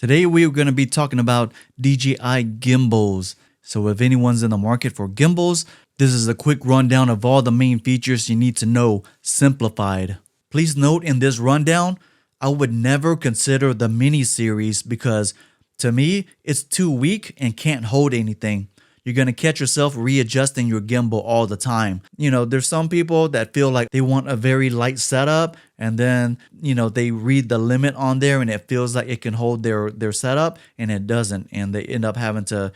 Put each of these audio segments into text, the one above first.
Today we are going to be talking about DJI gimbals. So if anyone's in the market for gimbals, this is a quick rundown of all the main features you need to know, simplified. Please note in this rundown, I would never consider the mini series because to me, it's too weak and can't hold anything. You're going to catch yourself readjusting your gimbal all the time. There's some people that feel like they want a very light setup and then, they read the limit on there and it feels like it can hold their setup and it doesn't. And they end up having to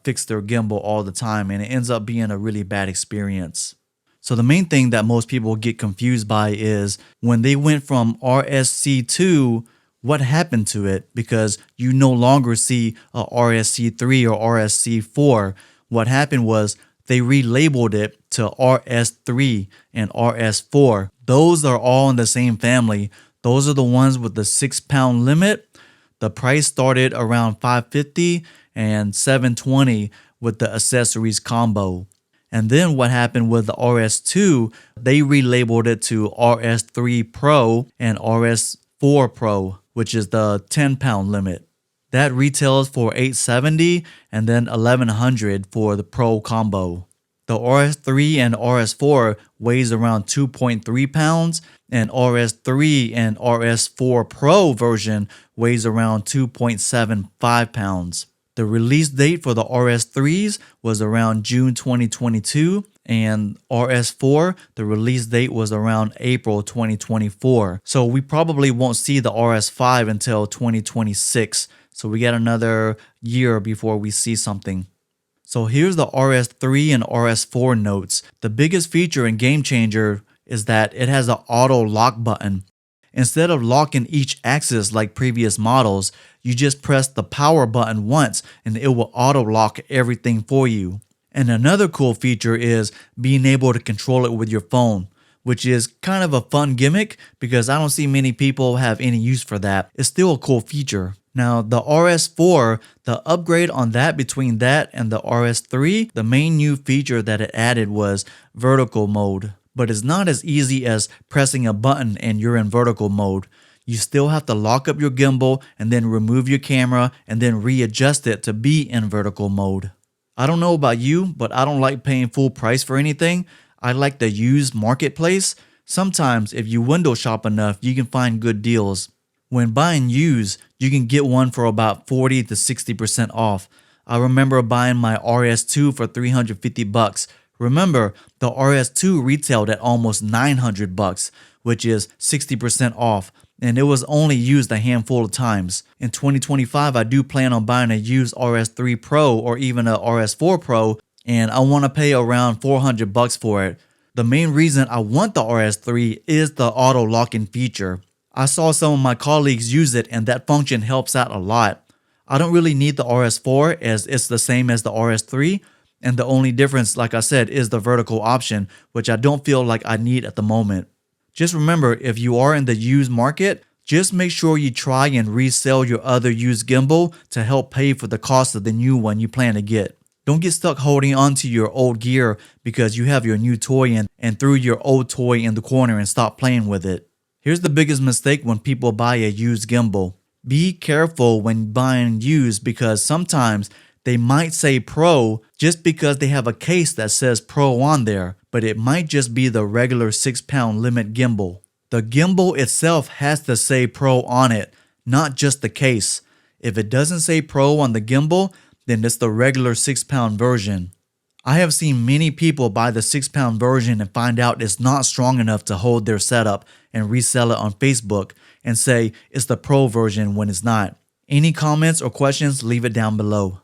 fix their gimbal all the time and it ends up being a really bad experience. So the main thing that most people get confused by is when they went from RSC2, what happened to it? Because you no longer see a RSC3 or RSC4. What happened was they relabeled it to RS3 and RS4. Those are all in the same family. Those are the ones with the 6-pound limit. The price started around $550 and $720 with the accessories combo. And then what happened with the RS2, they relabeled it to RS3 Pro and RS4 Pro, which is the 10-pound limit. That retails for $870 and then $1,100 for the Pro combo. The RS3 and RS4 weighs around 2.3 pounds and RS3 and RS4 Pro version weighs around 2.75 pounds. The release date for the RS3s was around June 2022 and RS4, the release date was around April 2024. So we probably won't see the RS5 until 2026. So we got another year before we see something. So here's the RS3 and RS4 notes. The biggest feature and game changer is that it has an auto lock button. Instead of locking each axis like previous models, you just press the power button once and it will auto lock everything for you. And another cool feature is being able to control it with your phone, which is kind of a fun gimmick because I don't see many people have any use for that. It's still a cool feature. Now the RS4, the upgrade on that between that and the RS3, the main new feature that it added was vertical mode. But it's not as easy as pressing a button and you're in vertical mode. You still have to lock up your gimbal and then remove your camera and then readjust it to be in vertical mode. I don't know about you, but I don't like paying full price for anything. I like the used marketplace. Sometimes if you window shop enough, you can find good deals. When buying used, you can get one for about 40 to 60% off. I remember buying my RS2 for $350. Remember, the RS2 retailed at almost $900, which is 60% off, and it was only used a handful of times. In 2025, I do plan on buying a used RS3 Pro or even a RS4 Pro, and I want to pay around $400 for it. The main reason I want the RS3 is the auto locking feature. I saw some of my colleagues use it and that function helps out a lot. I don't really need the RS4 as it's the same as the RS3. And the only difference, like I said, is the vertical option, which I don't feel like I need at the moment. Just remember, if you are in the used market, just make sure you try and resell your other used gimbal to help pay for the cost of the new one you plan to get. Don't get stuck holding on to your old gear because you have your new toy in and threw your old toy in the corner and stop playing with it. Here's the biggest mistake when people buy a used gimbal. Be careful when buying used because sometimes they might say Pro just because they have a case that says Pro on there, but it might just be the regular 6-pound limit gimbal. The gimbal itself has to say Pro on it, not just the case. If it doesn't say Pro on the gimbal, then it's the regular 6-pound version. I have seen many people buy the 6-pound version and find out it's not strong enough to hold their setup and resell it on Facebook and say it's the Pro version when it's not. Any comments or questions, leave it down below.